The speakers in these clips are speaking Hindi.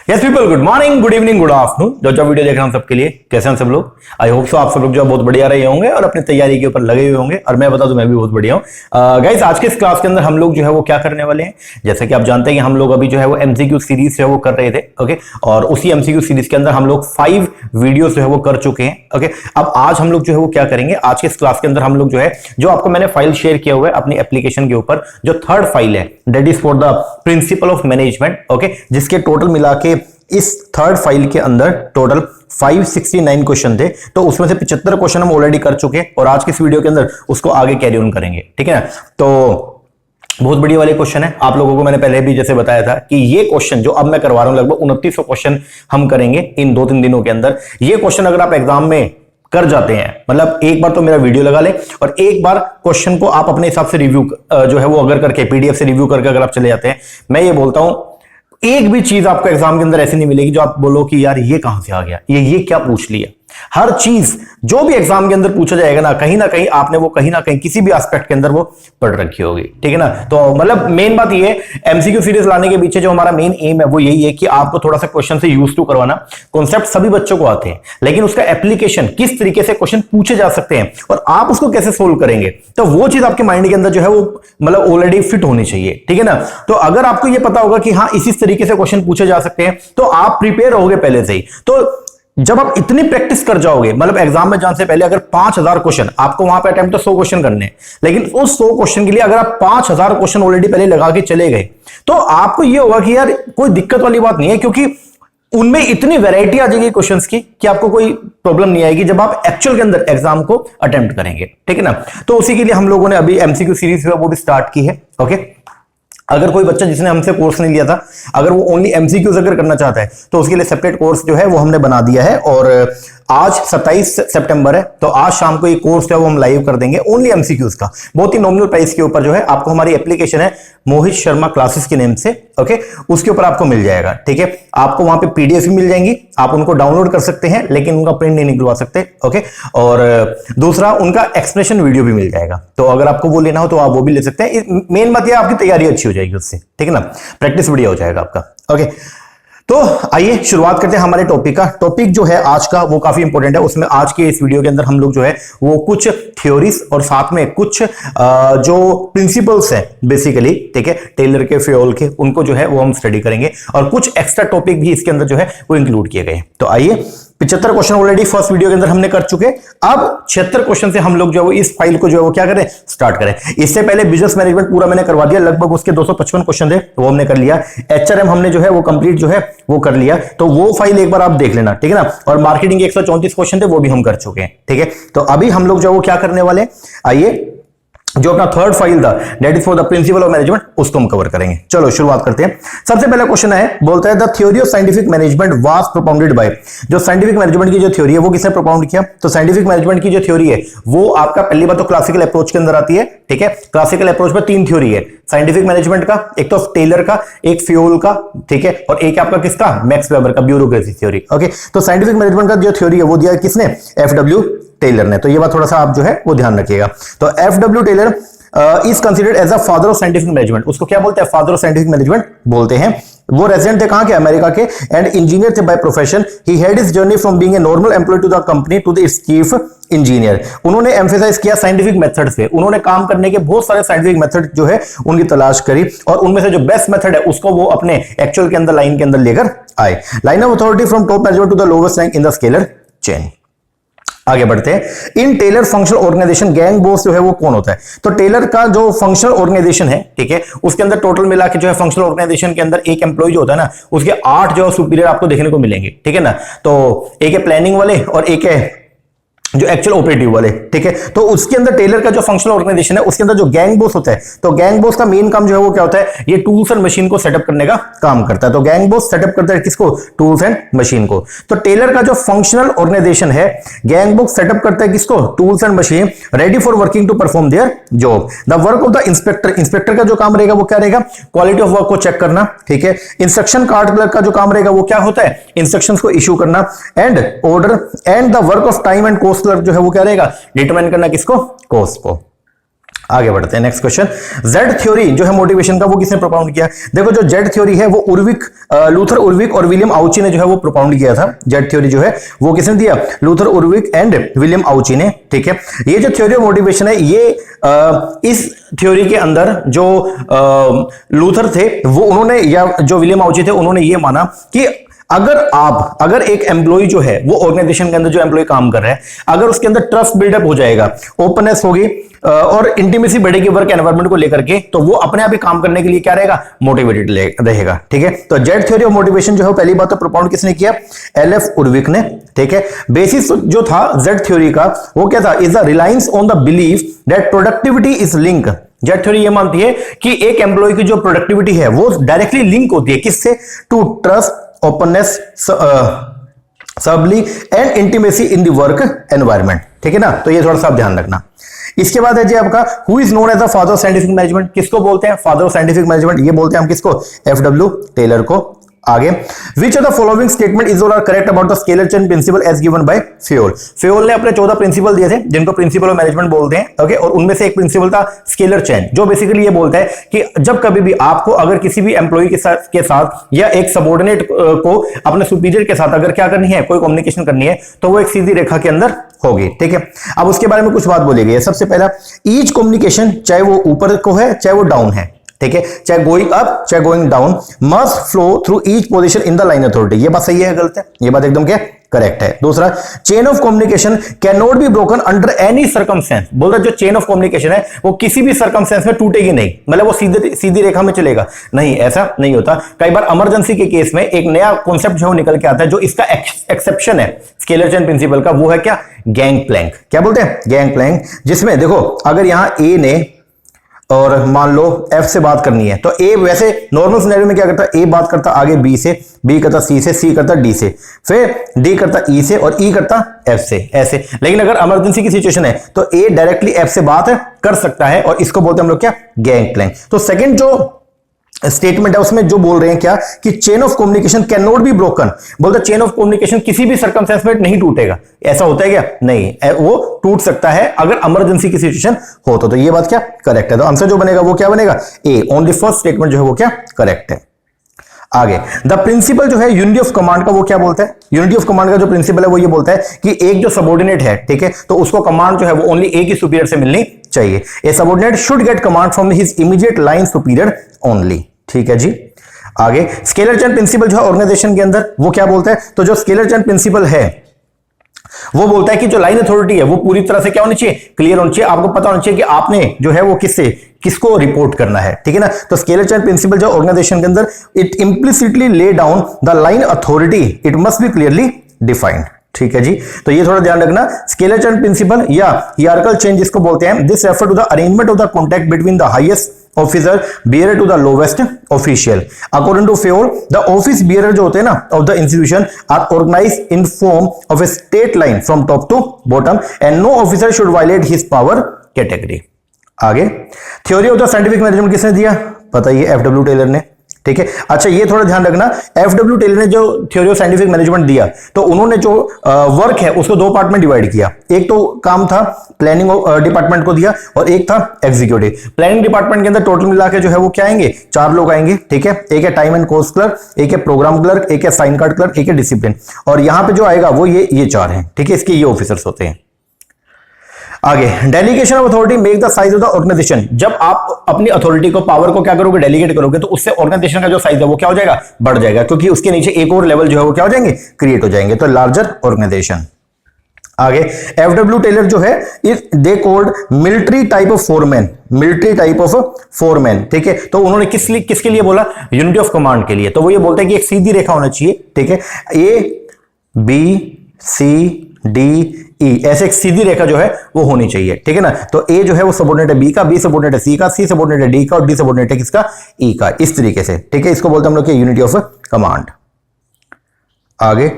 Yes people, good morning, good evening, good afternoon. जो वीडियो देख रहे हैं हम सबके लिए कैसे हैं सब लोग। आई होप सो आप सब लोग जो बहुत बढ़िया रहे होंगे और अपनी तैयारी के ऊपर लगे हुए होंगे। और मैं बता दूं मैं भी बहुत बढ़िया हूं। गाइस, आज के इस क्लास के अंदर हम लोग जो है वो क्या करने वाले हैं, जैसे कि आप जानते हैं कि हम लोग अभी जो है वो एमसीक्यू सीरीज जो है वो कर रहे थे। ओके, और उसी एमसीक्यू सीरीज के अंदर हम लोग 5 वीडियो जो है वो कर चुके हैं। ओके, अब आज हम लोग जो है वो क्या करेंगे, आज के इस क्लास के अंदर हम लोग जो है जो आपको मैंने फाइल शेयर किया हुआ है अपनी एप्लीकेशन के ऊपर, जो थर्ड फाइल है that is for the principle of management. Okay, जिसके टोटल मिला के इस थर्ड फाइल के अंदर टोटल 569 क्वेश्चन थे। तो उसमें से 75 क्वेश्चन हम ऑलरेडी कर चुके हैं और आज की इस वीडियो के अंदर उसको आगे कैरी ऑन करेंगे। ठीक है ना। तो बहुत बढ़िया वाले क्वेश्चन है। आप लोगों को मैंने पहले भी जैसे बताया था कि ये क्वेश्चन जो अब मैं करवा रहा हूं, लगभग 2900 क्वेश्चन हम करेंगे इन 2-3 दिनों के अंदर। ये क्वेश्चन अगर आप एग्जाम में कर जाते हैं, मतलब एक बार तो मेरा वीडियो लगा ले और एक बार क्वेश्चन को आप अपने हिसाब से रिव्यू जो है वो अगर करके पीडीएफ से रिव्यू करके अगर आप चले जाते हैं, मैं ये बोलता हूं एक भी चीज आपको एग्जाम के अंदर ऐसी नहीं मिलेगी जो आप बोलो कि यार ये कहां से आ गया, ये क्या पूछ लिया। हर चीज जो भी एग्जाम के अंदर पूछा जाएगा ना कहीं आपने वो कहीं ना कहीं किसी भी एस्पेक्ट के अंदर वो पढ़ रखी होगी। ठीक है ना। तो मतलब मेन बात ये एमसीक्यू सीरीज लाने के पीछे जो हमारा मेन एम है वो यही है कि आपको थोड़ा सा क्वेश्चन से यूज टू करवाना। कॉन्सेप्ट सभी बच्चों को आते हैं, लेकिन उसका एप्लीकेशन किस तरीके से क्वेश्चन पूछे जा सकते हैं और आप उसको कैसे सोल्व करेंगे, तो वो चीज आपके माइंड के अंदर जो है वो मतलब ऑलरेडी फिट होनी चाहिए। ठीक है ना। तो अगर आपको ये पता होगा कि हाँ इसी तरीके से क्वेश्चन पूछे जा सकते हैं तो आप प्रिपेयर होगे पहले से ही। तो जब आप इतनी प्रैक्टिस कर जाओगे, मतलब एग्जाम में जाने से पहले अगर 5000 क्वेश्चन आपको वहां पे अटेम्प्ट तो 100 क्वेश्चन करने हैं, लेकिन उस 100 क्वेश्चन के लिए अगर आप 5000 क्वेश्चन ऑलरेडी पहले लगा के चले गए तो आपको ये होगा कि यार कोई दिक्कत वाली बात नहीं है, क्योंकि उनमें इतनी वैरायटी आ जाएगी क्वेश्चंस की कि आपको कोई प्रॉब्लम नहीं आएगी जब आप एक्चुअल के अंदर एग्जाम को अटेम्प्ट करेंगे। ठीक है ना। तो उसी के लिए हम लोगों ने अभी एमसीक्यू सीरीज वो भी स्टार्ट की है। ओके, अगर कोई बच्चा जिसने हमसे कोर्स नहीं लिया था, अगर वो ओनली एमसीक्यूज अगर करना चाहता है तो उसके लिए सेपरेट कोर्स जो है वो हमने बना दिया है। और आज 27 सितंबर है, तो आज शाम को ये कोर्स है वो हम लाइव कर देंगे ओनली एमसीक्यूज का, बहुत ही नॉमिनल प्राइस के ऊपर जो है आपको हमारी एप्लीकेशन है मोहित शर्मा क्लासेस के नेम से। ओके, उसके ऊपर आपको मिल जाएगा। ठीक है, आपको वहां पे पीडीएफ भी मिल जाएंगी, आप उनको डाउनलोड कर सकते हैं, लेकिन उनका प्रिंट नहीं निकलवा सकते। ओके, और दूसरा उनका एक्सप्लेनेशन वीडियो भी मिल जाएगा, तो अगर आपको वो लेना हो तो आप वो भी ले सकते हैं। मेन बात यह आपकी तैयारी अच्छी हो जाएगी उससे। ठीक है ना, प्रैक्टिस बढ़िया हो जाएगा आपका। ओके, तो आइए शुरुआत करते हैं हमारे टॉपिक का। टॉपिक जो है आज का वो काफी इंपॉर्टेंट है। उसमें आज के इस वीडियो के अंदर हम लोग जो है वो कुछ थ्योरीज और साथ में कुछ जो प्रिंसिपल्स हैं बेसिकली, ठीक है, टेलर के, फ्योल के, उनको जो है वो हम स्टडी करेंगे और कुछ एक्स्ट्रा टॉपिक भी इसके अंदर जो है वो इंक्लूड किए गए। तो आइए, 75 क्वेश्चन ऑलरेडी फर्स्ट वीडियो के अंदर हमने कर चुके। अब 76 क्वेश्चन से हम लोग जो है वो इस फाइल को जो है वो क्या करें, स्टार्ट करें। इससे पहले बिजनेस मैनेजमेंट पूरा मैंने करवा दिया, लगभग उसके 255 क्वेश्चन थे वो हमने कर लिया। एचआरएम हमने जो है वो कंप्लीट जो है वो कर लिया, तो वो फाइल एक बार आप देख लेना। ठीक है ना। और मार्केटिंग के 134 क्वेश्चन थे वो भी हम कर चुके हैं। ठीक है, तो अभी हम लोग जो है वो क्या करने वाले, आइए जो अपना थर्ड फाइल था that is for the principle of management, उसको हम कवर करेंगे। चलो शुरुआत करते हैं। सबसे पहला क्वेश्चन है, बोलता है the theory of scientific management was propounded bye. जो साइंटिफिक मैनेजमेंट की जो थ्योरी है वो किसने प्रोपाउंड किया, तो साइंटिफिक मैनेजमेंट की जो थ्योरी है वो आपका पहली बात तो क्लासिकल अप्रोच के अंदर आती है। ठीक है, क्लासिकल अप्रोच में 3 थ्योरी है साइंटिफिक मैनेजमेंट का, एक तो टेलर का, एक फ्योल का, ठीक है, और एक आपका किसका, मैक्स वेबर का, ब्यूरोक्रेसी थ्योरी। ओके, तो साइंटिफिक मैनेजमेंट का जो थ्योरी है वो दिया किसने, एफडब्ल्यू टेलर ने। तो ये बात थोड़ा सा आप जो है वो ध्यान रखिएगा। तो FW Taylor is considered as a father of scientific management. उसको क्या बोलते हैं, फादर ऑफ साइंटिफिक मैनेजमेंट बोलते हैं। वो रेजिडेंट थे कहां के, अमेरिका के, एंड इंजीनियर थे by profession. He had his journey from being a normal employ to the company to the its chief engineer. उन्होंने एम्फेसाइज किया साइंटिफिक मेथड पे, उन्होंने काम करने के बहुत सारे साइंटिफिक मेथड जो है उनकी तलाश करी और उनमें से जो बेस्ट मेथड है उसको वो अपने एक्चुअल के अंदर लाइन के अंदर लेकर आए। Line of authority from top management to the lowest rank in the scalar chain. आगे बढ़ते हैं। In Taylor functional organisation gang boss जो है वो कौन होता है, तो टेलर का जो फंक्शनल ऑर्गेनाइजेशन है, ठीक है, उसके अंदर टोटल मिला के जो है फंक्शनल ऑर्गेनाइजेशन के अंदर एक एम्प्लॉय जो होता है ना उसके 8 जो सुपीरियर आपको देखने को मिलेंगे। ठीक है ना। तो एक है प्लानिंग वाले और एक है जो एक्चुअल ऑपरेटिव वाले। ठीक है, तो उसके अंदर टेलर का जो फंक्शनल ऑर्गेनाइजेशन है उसके अंदर जो गैंग बॉस होता है, तो गैंग बॉस का मेन काम जो है वो क्या होता है, ये टूल्स एंड मशीन को सेटअप करने का काम करता है। तो गैंग बॉस सेटअप करता है किसको, टूल्स एंड मशीन को। तो टेलर का जो फंक्शनल ऑर्गेनाइजेशन है, गैंग बॉस सेटअप करता है किसको, tools and machine, ready for working to perform their job. The work of the inspector, inspector का जो काम रहेगा वो क्या रहेगा, क्वालिटी ऑफ वर्क को चेक करना। ठीक है, इंस्ट्रक्शन कार्ड क्लर्क का जो काम रहेगा वो क्या होता है, इंस्ट्रक्शंस को इशू करना। And order and the work of time and cost clerk जो है वो क्या रहेगा, डिटरमाइन करना किसको, कॉस्ट को। आगे बढ़ते हैं नेक्स्ट क्वेश्चन। जेड थ्योरी जो है मोटिवेशन का वो किसने प्रोपाउंड किया? देखो जो जेड थ्योरी है वो लूथर उर्विक और विलियम आउची ने जो है वो प्रोपाउंड किया था। जेड थ्योरी जो है वो किसने दिया? लूथर उर्विक एंड विलियम आउची ने, ठीक है। ये जो थ्योरी ऑफ मोटिवेशन है ये इस थ्योरी के अंदर जो लूथर थे वो उन्होंने, या जो विलियम आउची थे उन्होंने ये माना कि अगर एक एम्प्लॉय जो है वो ऑर्गेनाइजेशन के अंदर जो एम्प्लॉय काम कर रहा है, अगर उसके अंदर ट्रस्ट बिल्डअप हो जाएगा, ओपननेस होगी और इंटीमेसी बढ़ेगी वर्क एनवायरनमेंट को लेकर के, तो वो अपने आप ही काम करने के लिए क्या रहेगा? मोटिवेटेड रहेगा, ठीक है। तो जेड थ्योरी ऑफ मोटिवेशन जो है पहली बात तो प्रोपाउंड किसने किया? एलएफ उर्विक ने, ठीक है। बेसिस जो था जेड थ्योरी का वो क्या था? Is the reliance on the belief that productivity is link. Z theory ये मानती है कि एक एम्प्लॉय की जो प्रोडक्टिविटी है वो डायरेक्टली लिंक होती है किससे? टू ट्रस्ट, ओपननेस, सबली and intimacy in the work environment, ठीक है ना। तो ये थोड़ा सा ध्यान रखना। इसके बाद है जी आपका who is known as the father of scientific management. किसको बोलते हैं फादर ऑफ साइंटिफिक मैनेजमेंट? ये बोलते हैं हम किसको? एफडब्ल्यू टेलर को। आगे, which of the following statement is और correct about the scalar chain principle as given by Fayol. Fayol ने अपने 14 प्रिंसिपल दिए थे जिनको प्रिंसिपल ऑफ मैनेजमेंट बोलते हैं, ओके। और उनमें से एक प्रिंसिपल था स्केलर चेन, जो बेसिकली ये बोलता है कि जब कभी भी आपको अगर किसी भी एम्प्लॉय के साथ या एक सबऑर्डिनेट को अपने सुपीरियर के साथ अगर क्या करनी है, कोई कम्युनिकेशन करनी है, तो वो एक सीधी रेखा के अंदर होगी, ठीक है। अब उसके बारे में कुछ बात बोली गई है। सबसे पहला, ईच कम्युनिकेशन, चाहे वो ऊपर को है चाहे वो डाउन है, ठीक है, चाहे गोइंग अप चाहे going down, must flow through each position in the line authority. ये बात सही है गलत है? ये बात एकदम क्या करेक्ट है। दूसरा, chain of communication can not be broken under any circumstance. बोल रहा जो चेन ऑफ कम्युनिकेशन है वो किसी भी सर्कमस्टेंस में टूटेगी नहीं, मतलब वो सीधी रेखा में चलेगा नहीं, ऐसा नहीं होता। कई बार इमरजेंसी के केस में एक नया कॉन्सेप्ट जो निकल के आता है, जो इसका एक्सेप्शन है स्केलर चेन प्रिंसिपल का, वो है क्या? Gang plank. क्या बोलते हैं? Gang plank. जिसमें देखो अगर यहां ए ने और मान लो एफ से बात करनी है, तो ए वैसे नॉर्मल सिनेरियो में क्या करता है? ए बात करता आगे बी से, बी करता सी से, सी करता डी से, फिर डी करता ई से और ई करता एफ से, ऐसे। लेकिन अगर इमरजेंसी की सिचुएशन है तो ए डायरेक्टली एफ से बात कर सकता है और इसको बोलते हैं हम लोग क्या? Gang plank. तो सेकंड जो स्टेटमेंट है उसमें जो बोल रहे हैं क्या कि chain of communication can not be broken. बोलते चेन ऑफ कम्युनिकेशन किसी भी सर्कमस्टेंस में नहीं टूटेगा। ऐसा होता है क्या? नहीं, वो टूट सकता है अगर इमरजेंसी की सिचुएशन हो तो ये बात क्या करेक्ट है। तो आंसर जो बनेगा वो क्या बनेगा? ए। ओनली फर्स्ट स्टेटमेंट जो है वो क्या करेक्ट है। आगे, द प्रिंसिपल जो है यूनिटी ऑफ कमांड का वो क्या बोलता है? यूनिटी ऑफ कमांड का जो प्रिंसिपल है वो ये बोलता है कि एक जो सबऑर्डिनेट है, ठीक है, तो उसको कमांड जो है वो ओनली एक ही सुपीरियर से मिलनी चाहिए। A subordinate should get command from his immediate line superior only, ठीक है जी। आगे, स्केलर चेन प्रिंसिपल जो है ऑर्गेनाइजेशन के अंदर वो क्या बोलता है? तो जो स्केलर चेन प्रिंसिपल है वो बोलता है कि जो लाइन अथॉरिटी है वो पूरी तरह से क्या होनी चाहिए? क्लियर होनी चाहिए। आपको पता होना चाहिए कि आपने जो है वो किसको रिपोर्ट करना है, ठीक है ना। तो स्केलर चेन प्रिंसिपल जो ऑर्गेनाइजेशन के अंदर, it implicitly lay down the line authority, it must be clearly defined, ठीक है जी। तो ये थोड़ा ध्यान रखना। स्केलर चेन प्रिंसिपल या हियरार्किकल चेन जिसको बोलते हैं, this refer to the arrangement of the contact between the highest officer bearer to the lowest official. According to Fayol, the office bearer जो होते हैं ना of the institution are organized in form of a straight line from top to bottom and no officer should violate his power category. आगे, theory of the scientific management किसने दिया? पता ही है, एफडब्ल्यू टेलर ने, ठीक है। अच्छा, ये थोड़ा ध्यान रखना, एफडब्ल्यू टेलर ने जो थ्योरी ऑफ साइंटिफिक मैनेजमेंट दिया तो उन्होंने जो वर्क है उसको दो पार्ट में डिवाइड किया। एक तो काम था प्लानिंग डिपार्टमेंट को दिया और एक था एग्जीक्यूटिव। प्लानिंग डिपार्टमेंट के अंदर टोटल मिला के जो है वो क्या आएंगे? 4 लोग आएंगे, ठीक है। एक है टाइम एंड कॉस्ट क्लर्क, एक है प्रोग्राम क्लर्क, एक है साइन कार्ड क्लर्क, एक है डिसिप्लिन। और यहां पे जो आएगा वो ये 4 हैं, ठीक है। इसके ये ऑफिसर्स होते हैं। आगे, delegation of authority make the size of the organisation. जब आप अपनी अथॉरिटी को, पावर को क्या करोगे? डेलीगेट करोगे, तो उससे ऑर्गेनाइजेशन का जो साइज है वो क्या हो जाएगा? बढ़ जाएगा, क्योंकि उसके नीचे एक और लेवल जो है वो क्या हो जाएंगे? क्रिएट हो जाएंगे, तो लार्जर ऑर्गेनाइजेशन। आगे, एफडब्ल्यू टेलर जो है they called military type of foreman, military type of foreman, ठीक है। तो उन्होंने किसके लिए बोला? यूनिटी ऑफ कमांड के लिए। तो वो ये बोलते हैं कि एक सीधी रेखा होना चाहिए, ठीक है। A B C D E, ऐसे एक सीधी रेखा जो है वो होनी चाहिए, ठीक है ना। तो ए जो है वो सबऑर्डिनेट है बी का, बी सबऑर्डिनेट है सी का, सी सबऑर्डिनेट है डी का और डी सबऑर्डिनेट है किसका? ई का, इस तरीके से, ठीक है। इसको बोलते हैं हम लोग की यूनिटी ऑफ कमांड। आगे,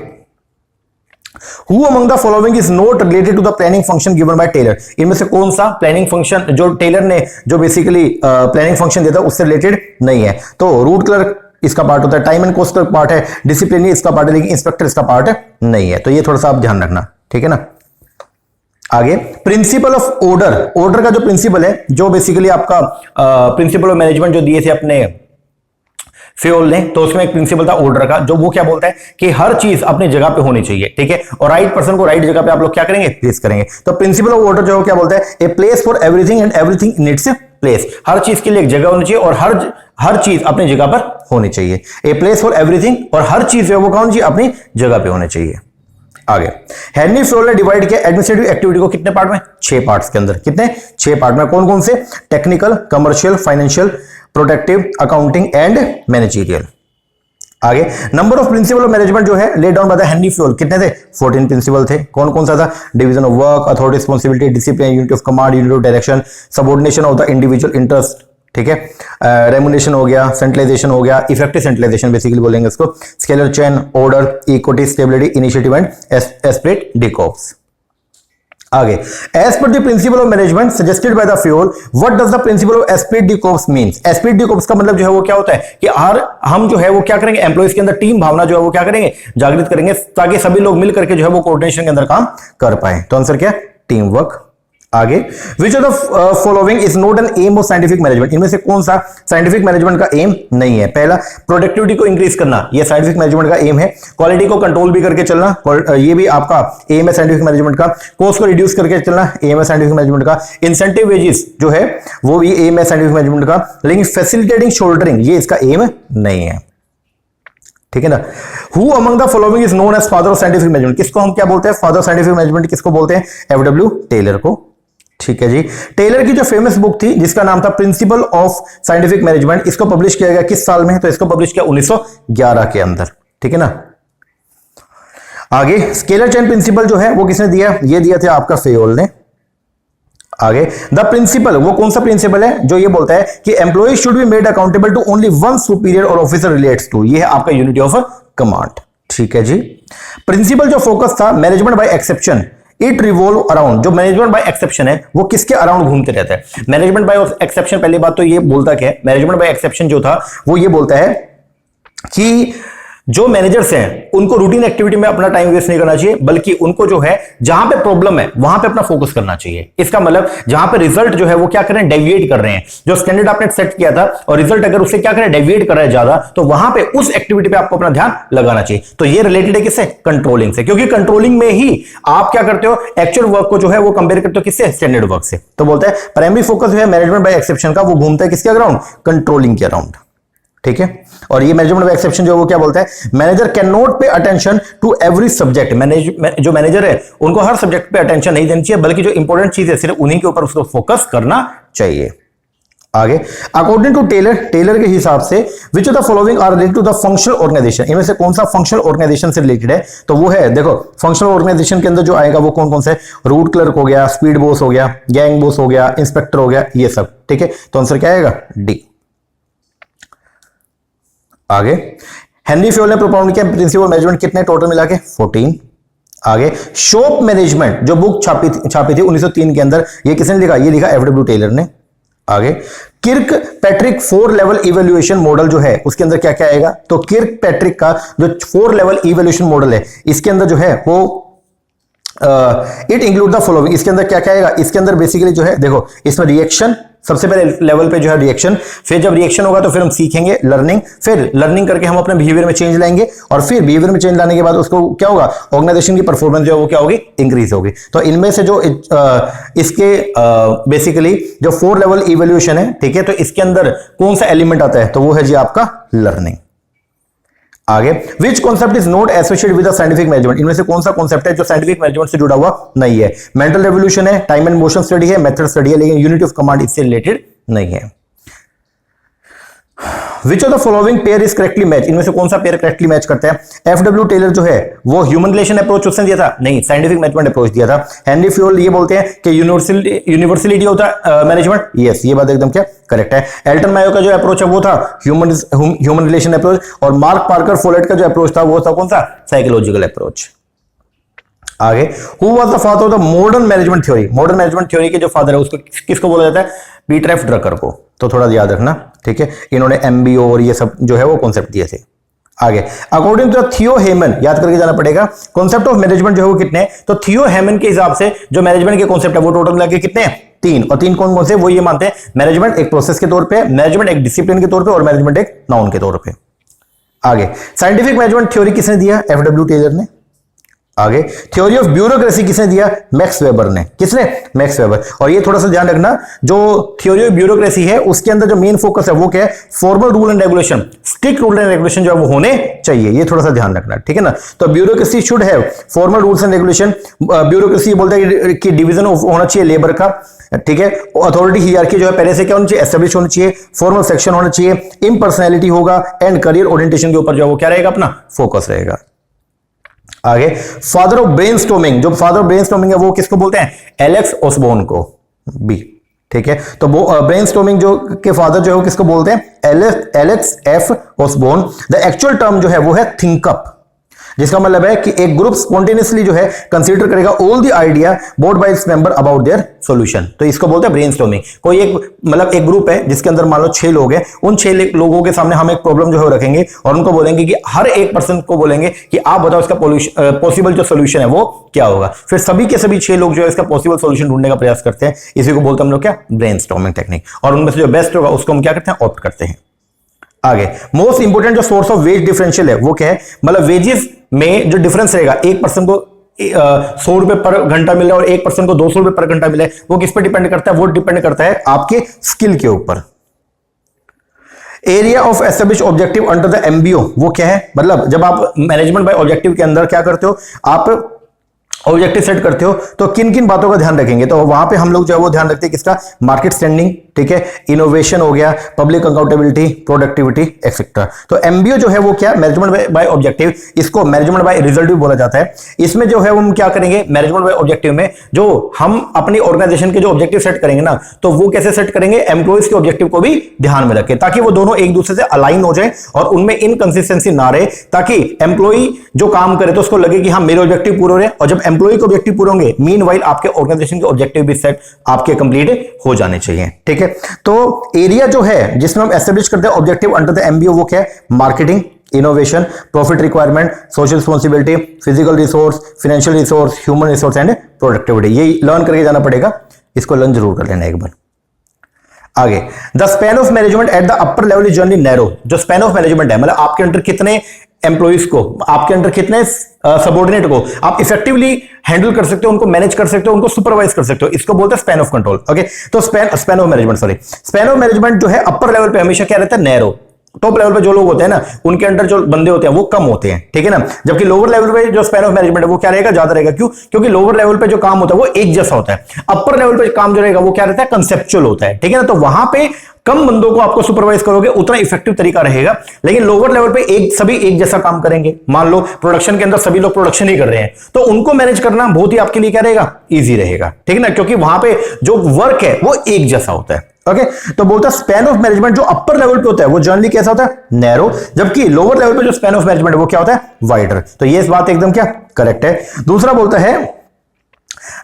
Who among the following is not related to the planning function given by Taylor? इनमें से कौन सा प्लानिंग फंक्शन जो टेलर ने जो बेसिकली प्लानिंग फंक्शन देता है उससे रिलेटेड नहीं है? तो रूट क्लर्क इसका पार्ट होता है, time and cost clerk part है, डिसिप्लिनरी इसका पार्ट है, लेकिन इंस्पेक्टर इसका पार्ट नहीं है। तो ये थोड़ा सा आप ध्यान रखना, ठीक है ना। आगे प्रिंसिपल ऑफ ऑर्डर, ऑर्डर का जो प्रिंसिपल है, जो बेसिकली आपका प्रिंसिपल ऑफ मैनेजमेंट जो दिए थे अपने फ्योल ने, तो उसमें एक प्रिंसिपल था ऑर्डर का, जो वो क्या बोलता है कि हर चीज अपनी जगह पे होनी चाहिए, ठीक है, और राइट पर्सन को राइट जगह पे आप लोग क्या करेंगे, प्लेस करेंगे। तो प्रिंसिपल ऑफ ऑर्डर जो क्या बोलता है, a place for everything and everything needs a place, हर चीज के लिए एक जगह होनी चाहिए और हर चीज अपनी जगह पर होनी चाहिए। ए प्लेस फॉर एवरीथिंग, और हर चीज जो है वो कौन सी अपनी जगह पे होनी चाहिए। आगे हेनरी फ्योल ने डिवाइड किया एडमिनिस्ट्रेटिव एक्टिविटी को कितने पार्ट में, 6 पार्ट्स के अंदर, कितने, 6 पार्ट में। कौन कौन से, technical, commercial, financial, productive, accounting and managerial. आगे number of principle of management जो है laid down by the Henri Fayol, कितने थे, 14 प्रिंसिपल थे। कौन कौन सा था, division of work, authority, responsibility, discipline, unit of command, unit of direction, subordination of the individual interest, ठीक है, रेमुनेशन हो गया, सेंट्रलाइजेशन हो गया, इफेक्टिव सेंट्रलाइजेशन बेसिकली बोलेंगे इसको, scalar chain, order, equity, stability, initiative and esprit de corps. आगे as per the principle of management suggested by the Fayol, what does the principle of esprit de corps means. Esprit de corps का मतलब जो है वो क्या होता है कि हम जो है वो क्या करेंगे, एम्प्लॉइज के अंदर टीम भावना जो है वो क्या करेंगे, जागृत करेंगे, ताकि सभी लोग मिल करके जो है वो कोऑर्डिनेशन के अंदर काम कर पाए। तो आंसर क्या, टीम वर्क। आगे which of the following is not an aim of scientific management, इनमें से कौन सा साइंटिफिक मैनेजमेंट का एम नहीं है। पहला प्रोडक्टिविटी को इंक्रीज करना, ये साइंटिफिक मैनेजमेंट का एम है। क्वालिटी को कंट्रोल भी करके चलना, ये भी आपका एम है साइंटिफिक मैनेजमेंट का। कॉस्ट को रिड्यूस करके चलना, एम है साइंटिफिक मैनेजमेंट का। इंसेंटिव वेजेस जो है वो भी एम है साइंटिफिक मैनेजमेंट का। लेकिन फैसिलिटेटिंग शोल्डरिंग ये इसका एम नहीं है, ठीक है ना। Who among the following is known as father of scientific management, किसको हम क्या बोलते हैं, फादर ऑफ साइंटिफिक मैनेजमेंट किसको बोलते हैं, एफडब्ल्यू टेलर को, ठीक है जी। टेलर की जो फेमस बुक थी जिसका नाम था प्रिंसिपल ऑफ साइंटिफिक मैनेजमेंट, इसको पब्लिश किया गया किस साल में, तो इसको पब्लिश किया 1911 के अंदर, ठीक है ना। आगे स्केलर चेन प्रिंसिपल जो है वो किसने दिया, ये दिया था आपका फ्योल ने। आगे द प्रिंसिपल, वो कौन सा प्रिंसिपल है जो ये बोलता है कि employ should be made accountable to only one superior और ऑफिसर रिलेट्स टू, ये है आपका यूनिटी ऑफ कमांड, ठीक है जी। प्रिंसिपल जो फोकस था management by exception, it revolve around, जो मैनेजमेंट बाय एक्सेप्शन है वो किसके अराउंड घूमते रहता है। मैनेजमेंट बाय एक्सेप्शन, पहली बात तो ये बोलता क्या है, मैनेजमेंट बाय एक्सेप्शन जो था वो ये बोलता है कि जो मैनेजर्स हैं उनको रूटीन एक्टिविटी में अपना टाइम वेस्ट नहीं करना चाहिए, बल्कि उनको जो है जहां पे प्रॉब्लम है वहां पे अपना फोकस करना चाहिए। इसका मतलब जहां पे रिजल्ट जो है वो क्या करें, डेविएट कर रहे हैं, जो स्टैंडर्ड आपने सेट किया था और रिजल्ट अगर उससे क्या करें, डेविएट कर रहा है ज्यादा, तो वहां पे उस एक्टिविटी पे आपको अपना ध्यान लगाना चाहिए। तो ये रिलेटेड है किससे, कंट्रोलिंग से, क्योंकि कंट्रोलिंग में ही आप क्या करते हो, एक्चुअल वर्क को जो है वो कंपेयर करते हो किससे, स्टैंडर्ड वर्क से। तो बोलते हैं प्राइमरी फोकस जो है मैनेजमेंट बाय एक्सेप्शन का वो घूमता है किसके अराउंड, कंट्रोलिंग के अराउंड, ठीक है। और ये मैनेजमेंट बाय एक्सेप्शन जो है वो क्या बोलता है, manager can not pay attention to every subject, जो मैनेजर है उनको हर सब्जेक्ट पे अटेंशन नहीं देनी चाहिए, बल्कि जो इंपॉर्टेंट चीज है सिर्फ उन्हीं के ऊपर उसको फोकस करना चाहिए। आगे अकॉर्डिंग टू टेलर, टेलर के हिसाब से which of the following are related to the functional organisation, इनमें से कौन सा फंक्शनल ऑर्गेनाइजेशन से रिलेटेड है, तो वो है देखो फंक्शनल ऑर्गेनाइजेशन के अंदर जो आएगा वो कौन कौन से, रूट क्लर्क हो गया, स्पीड बॉस हो गया, गैंग बॉस हो गया, इंस्पेक्टर हो गया, ये सब, ठीक है। तो आंसर क्या आएगा, डी। आगे हेनरी फ्योल ने प्रोपाउंड किया प्रिंसिपल मैनेजमेंट, कितने टोटल मिला के 14। आगे शॉप मैनेजमेंट जो बुक छापी थी 1903 के अंदर, ये किसने लिखा, ये लिखा एफडब्ल्यू टेलर ने। आगे Kirkpatrick 4 level evaluation model जो है उसके अंदर क्या क्या आएगा, तो किर्क पैट्रिक का जो 4 लेवल इवैल्यूएशन मॉडल है इसके अंदर जो है वो इट इंक्लूड द फॉलोइंग, इसके अंदर क्या क्या आएगा, इसके अंदर बेसिकली जो है देखो इसमें रिएक्शन, सबसे पहले लेवल पे जो है रिएक्शन, फिर जब रिएक्शन होगा तो फिर हम सीखेंगे लर्निंग, फिर लर्निंग करके हम अपने बिहेवियर में चेंज लाएंगे, और फिर बिहेवियर में चेंज लाने के बाद उसको क्या होगा, ऑर्गेनाइजेशन की परफॉर्मेंस जो है वो क्या होगी, इंक्रीज होगी। तो इनमें से जो इसके बेसिकली जो 4 लेवल इवैल्यूएशन है, ठीक है, तो इसके अंदर कौन सा एलिमेंट आता है, तो वो है जी आपका लर्निंग। आगे विच concept is not associated with scientific management, इनमें से कौन सा कॉन्सेप्ट है जो साइंटिफिक मैनेजमेंट से जुड़ा हुआ नहीं है, मेंटल रेवोल्यूशन है, टाइम एंड मोशन स्टडी है, मेथड स्टडी है, लेकिन यूनिट ऑफ कमांड इससे रिलेटेड नहीं है। विच of the following pair is correctly match, इनमें से कौन सा पेयर करेक्टली मैच करता है, एफडब्ल्यू टेलर जो है वो ह्यूमन रिलेशन अप्रोच उसने दिया था, नहीं साइंटिफिक मैनेजमेंट अप्रोच दिया था। हेनरी फ्योल ये बोलते हैं कि यूनिवर्सलिटी होता है मैनेजमेंट, यस ये बात एकदम क्या करेक्ट है। एल्टन मायो का जो अप्रोच है वो था ह्यूमन रिलेशन अप्रोच, और मार्क पार्कर फोलेट का जो अप्रोच था वो था कौन सा, साइकोलॉजिकल अप्रोच। आगे who was the father of the modern management theory, modern management theory के जो फादर है उसको किसको बोला जाता है, पीटर एफ ड्रकर को, तो थोड़ा याद रखना, ठीक है। इन्होंने एमबीओ और ये सब जो है वो कॉन्सेप्ट दिए थे। आगे अकॉर्डिंग टू थियो हेमन, याद करके जाना पड़ेगा, कॉन्सेप्ट ऑफ मैनेजमेंट जो है वो कितने हैं, तो थियो हेमन के हिसाब से जो मैनेजमेंट के कॉन्सेप्ट है वो टोटल मिला के कितने हैं, 3, और 3 कौन कौन से, वो ये मानते हैं मैनेजमेंट एक प्रोसेस के तौर पे, मैनेजमेंट एक डिसिप्लिन के तौर पे, और मैनेजमेंट एक नाउन के तौर पे। आगे साइंटिफिक मैनेजमेंट थ्योरी किसने दिया, एफडब्ल्यू टेलर ने। आगे थ्योरी ऑफ ब्यूरोक्रेसी किसने दिया, मैक्स वेबर ने। किसने, मैक्स वेबर। और ये थोड़ा सा ध्यान रखना, जो थ्योरी ऑफ ब्यूरोक्रेसी है उसके अंदर जो मेन फोकस है वो क्या है, formal rule and regulation, strict rule and regulation जो है वो होने चाहिए, ये थोड़ा सा ध्यान रखना, ठीक है ना। तो bureaucracy should have formal rules and regulation. Bureaucracy बोलता है कि डिवीजन होना चाहिए लेबर का, ठीक है। अथॉरिटी हियरार्की जो है पहले से क्या होनी चाहिए, एस्टेब्लिश होनी चाहिए, फॉर्मल सेक्शन होना चाहिए, इम्पर्सनैलिटी होगा, एंड करियर ओरिएंटेशन के ऊपर जो है वो क्या रहेगा, अपना फोकस रहेगा। आगे फादर ऑफ ब्रेनस्टॉर्मिंग, जो फादर ऑफ ब्रेनस्टॉर्मिंग है वो किसको बोलते हैं, एलेक्स ओसबोर्न को, बी, ठीक है। तो वो ब्रेनस्टॉर्मिंग जो के फादर जो है वो किसको बोलते हैं, Alex F Osborne. The actual term जो है वो है थिंकअप, जिसका मतलब है कि एक ग्रुप स्पॉन्टेनियसली जो है कंसीडर करेगा all the idea board bye its member about their solution. तो इसको बोलते हैं ब्रेनस्टॉर्मिंग। कोई एक मतलब एक ग्रुप है जिसके अंदर मान लो 6 लोग हैं, उन 6 लोगों के सामने हम एक प्रॉब्लम जो है रखेंगे और उनको बोलेंगे कि हर एक पर्सन को बोलेंगे कि आप बताओ इसका पॉसिबल जो सोल्यूशन है वो क्या होगा। फिर सभी के सभी 6 लोग जो है इसका पॉसिबल सोल्यूशन ढूंढने का प्रयास करते हैं। इसी को बोलते हैं हम लोग क्या, ब्रेनस्टॉर्मिंग टेक्निक। और उनमें से जो बेस्ट होगा उसको हम क्या करते हैं, ऑप्ट करते हैं। आगे मोस्ट इंपोर्टेंट जो सोर्स ऑफ वेज डिफरेंशियल है वो क्या है, मतलब वेजेस में जो डिफरेंस रहेगा, एक पर्सन को 100 रुपए पर घंटा मिला और एक पर्सन को 200 रुपए पर घंटा मिले, वो किस पर डिपेंड करता है, वो डिपेंड करता है आपके स्किल के ऊपर। Area of establish objective under the MBO वो क्या है, मतलब जब आप मैनेजमेंट बाय ऑब्जेक्टिव के अंदर क्या करते हो, आप ऑब्जेक्टिव सेट करते हो तो किन किन बातों का ध्यान रखेंगे, तो वहां पे हम लोग जो है वो ध्यान रखते हैं किसका, मार्केट स्टैंडिंग, ठीक है, इनोवेशन हो गया, पब्लिक अकाउंटेबिलिटी, प्रोडक्टिविटी एक्सेट्रा। तो एमबीओ जो है वो क्या, मैनेजमेंट बाय ऑब्जेक्टिव, इसको मैनेजमेंट बाय रिजल्ट भी बोला जाता है। इसमें जो है हम क्या करेंगे, मैनेजमेंट बाय ऑब्जेक्टिव में जो हम अपनी ऑर्गेनाइजेशन के जो ऑब्जेक्टिव सेट करेंगे ना, तो वो कैसे सेट करेंगे, एम्प्लॉइज के ऑब्जेक्टिव को भी ध्यान में रखें, ताकि वो दोनों एक दूसरे से अलाइन हो जाए और उनमें इनकंसिस्टेंसी ना रहे, ताकि एम्प्लॉई जो काम करे तो उसको लगे कि हाँ मेरे ऑब्जेक्टिव पूरे हो रहे हैं, और जब एम्प्लॉई के ऑब्जेक्टिव पूरे होंगे मीनवाइल आपके ऑर्गेनाइजेशन के ऑब्जेक्टिव भी सेट आपके कंप्लीट हो जाने चाहिए, ठीक है। तो एरिया जो है जिसमें हम एस्टेब्लिश करते हैं ऑब्जेक्टिव अंडर द एमबीओ वो क्या है, marketing, innovation, profit requirement, social responsibility, physical resource, financial resource, human resource and productivity. ये लर्न करके जाना पड़ेगा, इसको लर्न जरूर कर लेना एक बार। आगे the span of management at the upper level is generally narrow. जो स्पैन ऑफ मैनेजमेंट है मतलब आपके अंडर कितने एम्प्लॉइज को, आपके अंडर कितने सबऑर्डिनेट को आप इफेक्टिवली हैंडल कर सकते हो, उनको मैनेज कर सकते हो, उनको सुपरवाइज कर सकते हो, इसको बोलते हैं स्पैन ऑफ कंट्रोल। ओके, तो span of management, sorry, span of management जो है अपर लेवल पे हमेशा क्या रहता है, नैरो। टॉप लेवल पे जो लोग होते हैं ना उनके अंडर जो बंदे होते हैं वो कम होते हैं, ठीक है ना। जबकि लोअर लेवल पे जो स्पैन ऑफ मैनेजमेंट है वो क्या रहेगा, ज्यादा रहेगा। क्यों, क्योंकि लोअर लेवल पे जो काम होता है वो एक जैसा होता है, अपर लेवल पे काम जो रहेगा वो क्या रहता है, कंसेप्चुअल होता है, ठीक है ना। तो वहां पे कम बंदों को आपको सुपरवाइज करोगे उतना इफेक्टिव तरीका रहेगा, लेकिन लोअर लेवल पे सभी एक जैसा काम करेंगे। मान लो प्रोडक्शन के अंदर सभी लोग प्रोडक्शन ही कर रहे हैं, तो उनको मैनेज करना बहुत ही आपके लिए क्या रहेगा, इजी रहेगा, ठीक है ना, क्योंकि वहां पे जो वर्क है वो एक जैसा होता है। ओके, तो बोलता है स्पैन ऑफ मैनेजमेंट जो अपर लेवल पे होता है वो जनरली कैसा होता है, नैरो, जबकि लोअर लेवल पे जो स्पैन ऑफ मैनेजमेंट है वो क्या होता है, वाइडर। तो ये इस बात एकदम क्या करेक्ट है। दूसरा बोलता है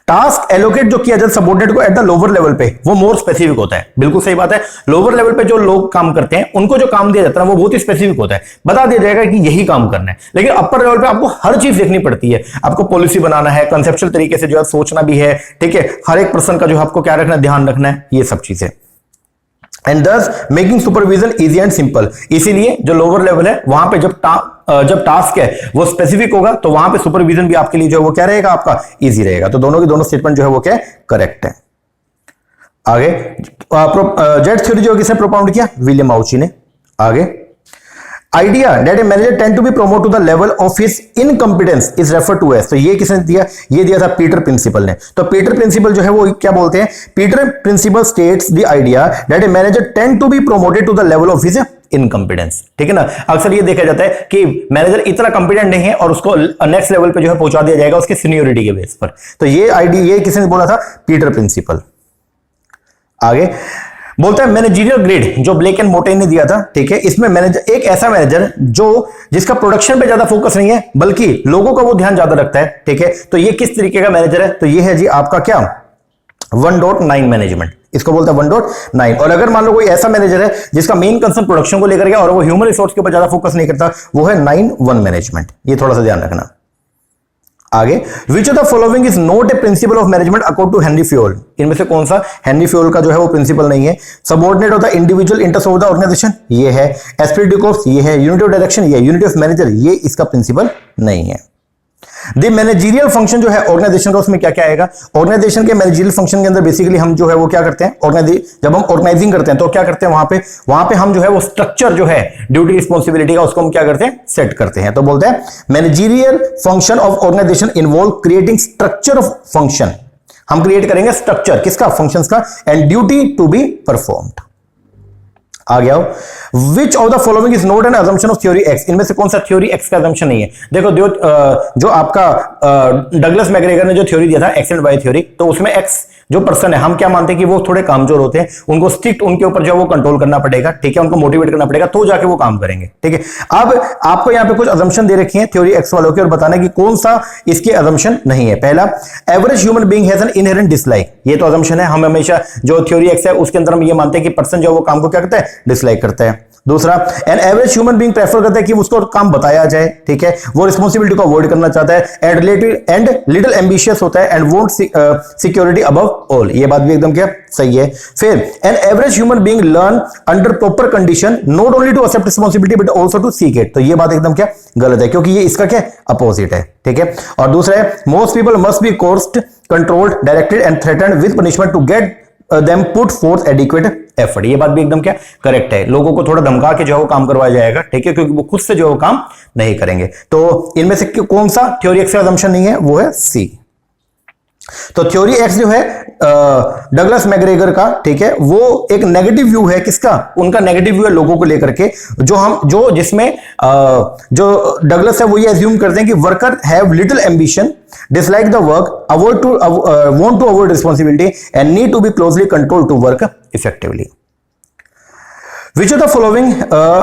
टास्क एलोकेट जो किया जाता है सबऑर्डिनेट को एट द लोअर लेवल पे वो मोर स्पेसिफिक होता है। बिल्कुल सही बात है, लोअर लेवल पे जो लोग काम करते हैं उनको जो काम दिया जाता है वो बहुत ही स्पेसिफिक होता है, बता दिया जाएगा कि यही काम करना है। लेकिन अपर लेवल पे आपको हर चीज देखनी पड़ती है, आपको पॉलिसी बनाना है, कंसेप्चुअल तरीके से जो है सोचना भी है, ठीक है, हर एक पर्सन का जो आपको क्या रखना है, ध्यान रखना है, ये सब चीजें। एंड दस making supervision easy and simple. इसीलिए जो लोअर लेवल है वहां पे जब टास्क है वो स्पेसिफिक होगा तो वहां पे सुपरविजन भी आपके लिए जो है वो क्या रहेगा, आपका इजी रहेगा। तो दोनों की दोनों स्टेटमेंट जो है वो क्या करेक्ट है। आगे जेड थ्योरी जो किसने प्रोपाउंड किया, विलियम आउची ने। आगे idea that a manager tend to be promote to the level of his incompetence is refer to as. तो ये किसने दिया, ये दिया था पीटर प्रिंसिपल ने। तो पीटर प्रिंसिपल जो है वो क्या बोलते हैं, Peter principle states the idea that a manager tend to be promoted to the level of his incompetence, ठीक है ना। अक्सर ये देखा जाता है कि मैनेजर इतना कॉम्पिटेंट नहीं है और उसको नेक्स्ट लेवल पे जो है पहुंचा दिया जाएगा उसकी सीनियोरिटी के बेस पर। तो ये आइडिया ये किसने बोला था, पीटर प्रिंसिपल। आगे बोलता है मैनेजरियल ग्रेड जो ब्लैक एंड मोटेन ने दिया था, ठीक है, इसमें मैनेजर एक ऐसा मैनेजर जिसका प्रोडक्शन पे ज्यादा फोकस नहीं है बल्कि लोगों का वो ध्यान ज्यादा रखता है, ठीक है। तो ये किस तरीके का मैनेजर है, तो ये है जी आपका क्या 1.9 मैनेजमेंट। इसको बोलते हैं 1.9। और अगर मान लो कोई ऐसा मैनेजर है जिसका मेन कंसर्न प्रोडक्शन को लेकर के और वो ह्यूमन रिसोर्स के ऊपर ज्यादा फोकस नहीं करता, वो है 9.1 मैनेजमेंट। ये थोड़ा सा ध्यान रखना। आगे, which of the following is not a principle of management according to Henri Fayol. इनमें से कौन सा हेनरी फ्योल का जो है वो प्रिंसिपल नहीं है? Subordinate of the individual interest of the organisation, ये है। एस्पिरिट डू कॉर्प्स, ये है। यूनिटी ऑफ डायरेक्शन, ये। यूनिटी ऑफ मैनेजर, ये इसका प्रिंसिपल नहीं है। द मैनेजरियल फंक्शन जो है ऑर्गेनाइजेशन का, उसमें क्या क्या आएगा? ऑर्गेनाइजेशन के मैनेजरियल फंक्शन के अंदर बेसिकली हम जो है वो क्या करते हैं, जब हम ऑर्गेनाइजिंग करते हैं तो क्या करते हैं, वहां पे हम जो है वो स्ट्रक्चर जो है ड्यूटी रिस्पॉन्सिबिलिटी का, उसको हम क्या करते हैं, सेट करते हैं। तो बोलते हैं managerial function of organisation involve creating structure of function. हम क्रिएट करेंगे स्ट्रक्चर किसका, फंक्शंस का, and duty to be performed. आ गया हो। Which of the following is not an assumption of theory X. इनमें से कौन सा थ्योरी एक्स का अजम्पशन नहीं है? देखो जो आपका डगलस मैकग्रेगर ने जो थ्योरी दिया था एक्स एंड वाई थ्योरी, तो उसमें एक्स जो पर्सन है, हम क्या मानते हैं कि वो थोड़े कामचोर होते हैं, उनको स्ट्रिक्ट उनके ऊपर जो वो कंट्रोल करना पड़ेगा, ठीक है, उनको मोटिवेट करना पड़ेगा, तो जाके वो काम करेंगे, ठीक है। अब आपको यहां पे कुछ अजम्पशन दे रखी है थ्योरी एक्स वालों की, और बताना कि कौन सा इसके अजम्पशन नहीं है। पहला, average human being has an inherent dislike. ये तो अजम्पशन है, हम हमेशा जो थ्योरी एक्स है उसके अंदर हम ये मानते हैं कि पर्सन जो वो काम को क्या करता है, डिसलाइक करता है। दूसरा, N average human being prefer करता है कि उसको काम बताया जाए, ठीक है, वो रिस्पॉन्सिबिलिटी को अवॉइड करना चाहता है, एंड लिटिल एम्बिशियस होता है, and want security above all. ये बात भी एकदम क्या सही है। फिर, an average human being learn under proper condition not only to accept responsibility but also to seek it. तो ये बात एकदम क्या गलत है, क्योंकि ये इसका क्या अपोजिट है, ठीक है। और दूसरा है, most people must be coerced, controlled, directed and threatened with punishment to get them put forth adequate effort. ये बात भी एकदम क्या करेक्ट है। लोगों को थोड़ा धमका के जो है वो काम करवाया जाएगा, ठीक है, क्योंकि वो खुद से जो है वो काम नहीं करेंगे। तो इनमें से कौन सा थ्योरी एक्स का अजम्पशन नहीं है? वो है सी। तो थ्योरी एक्स जो है डगलस मैकग्रेगर का, ठीक है, वो एक नेगेटिव व्यू है। किसका? उनका नेगेटिव व्यू है लोगों को लेकर के, जिसमें जो डगलस है वो ये एज्यूम करते हैं कि worker have little ambition, dislike the work, want to avoid responsibility and need to be closely controlled to work effectively. Which of the following